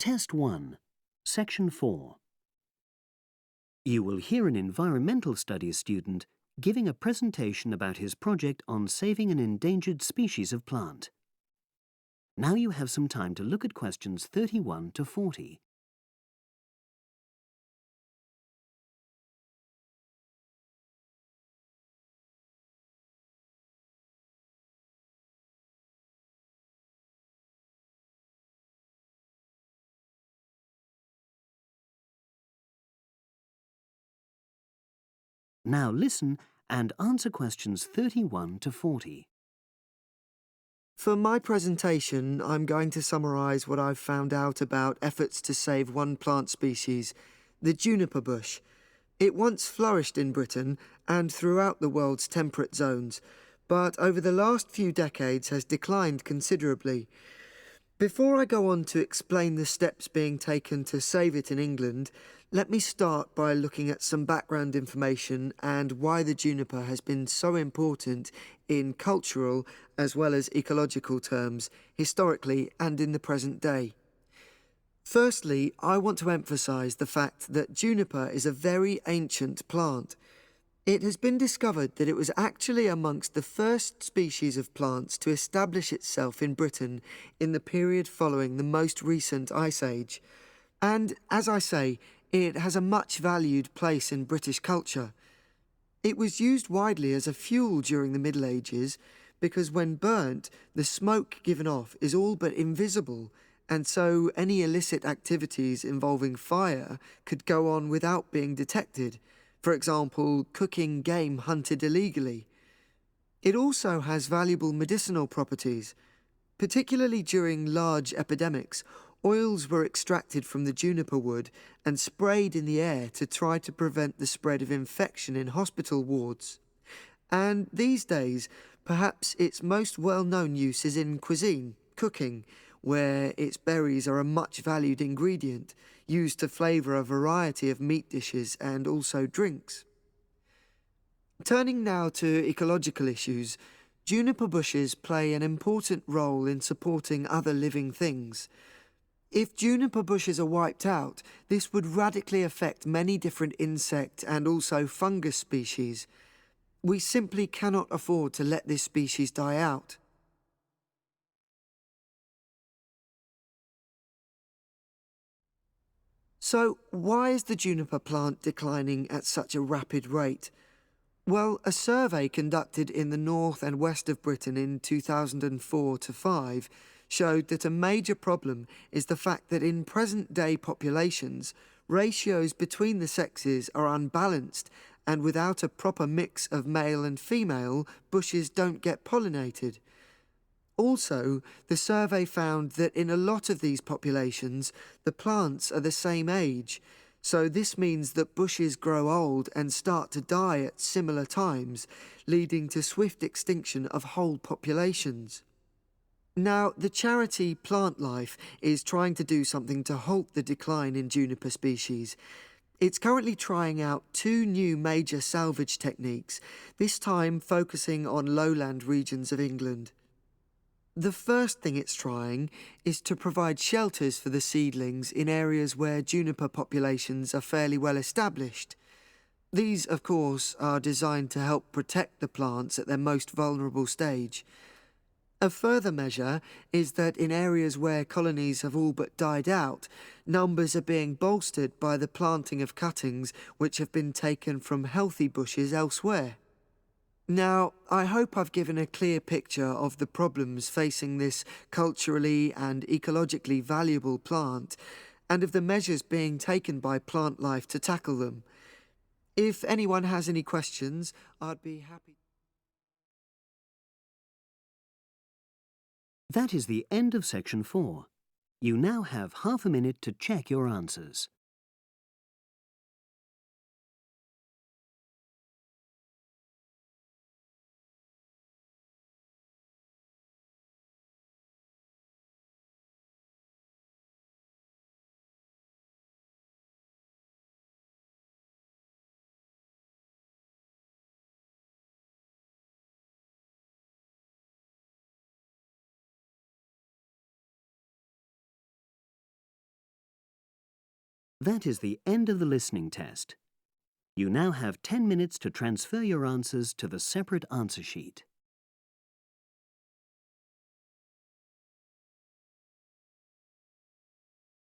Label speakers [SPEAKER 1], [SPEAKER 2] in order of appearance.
[SPEAKER 1] Test 1, Section 4. You will hear an environmental studies student giving a presentation about his project on saving an endangered species of plant. Now you have some time to look at questions 31 to 40. Now listen and answer questions 31 to 40.
[SPEAKER 2] For my presentation, I'm going to summarise what I've found out about efforts to save one plant species, the juniper bush. It once flourished in Britain and throughout the world's temperate zones, but over the last few decades has declined considerably. Before I go on to explain the steps being taken to save it in England, let me start by looking at some background information and why the juniper has been so important in cultural as well as ecological terms, historically and in the present day. Firstly, I want to emphasise the fact that juniper is a very ancient plant. It has been discovered that it was actually amongst the first species of plants to establish itself in Britain in the period following the most recent Ice Age. And, as I say, it has a much valued place in British culture. It was used widely as a fuel during the Middle Ages because when burnt, the smoke given off is all but invisible, and so any illicit activities involving fire could go on without being detected. For example, cooking game hunted illegally. It also has valuable medicinal properties. Particularly during large epidemics, oils were extracted from the juniper wood and sprayed in the air to try to prevent the spread of infection in hospital wards. And these days, perhaps its most well-known use is in cuisine, cooking, where its berries are a much valued ingredient, used to flavour a variety of meat dishes and also drinks. Turning now to ecological issues, juniper bushes play an important role in supporting other living things. If juniper bushes are wiped out, this would radically affect many different insect and also fungus species. We simply cannot afford to let this species die out. So, why is the juniper plant declining at such a rapid rate? Well, a survey conducted in the north and west of Britain in 2004 to 5 showed that a major problem is the fact that in present-day populations, ratios between the sexes are unbalanced, and without a proper mix of male and female, bushes don't get pollinated. Also, the survey found that in a lot of these populations, the plants are the same age, so this means that bushes grow old and start to die at similar times, leading to swift extinction of whole populations. Now, the charity Plant Life is trying to do something to halt the decline in juniper species. It's currently trying out 2 new major salvage techniques, this time focusing on lowland regions of England. The first thing it's trying is to provide shelters for the seedlings in areas where juniper populations are fairly well established. These, of course, are designed to help protect the plants at their most vulnerable stage. A further measure is that in areas where colonies have all but died out, numbers are being bolstered by the planting of cuttings which have been taken from healthy bushes elsewhere. Now, I hope I've given a clear picture of the problems facing this culturally and ecologically valuable plant, and of the measures being taken by Plant Life to tackle them. If anyone has any questions, I'd be happy.
[SPEAKER 1] That is the end of Section 4. You now have half a minute to check your answers. That is the end of the listening test. You now have 10 minutes to transfer your answers to the separate answer sheet.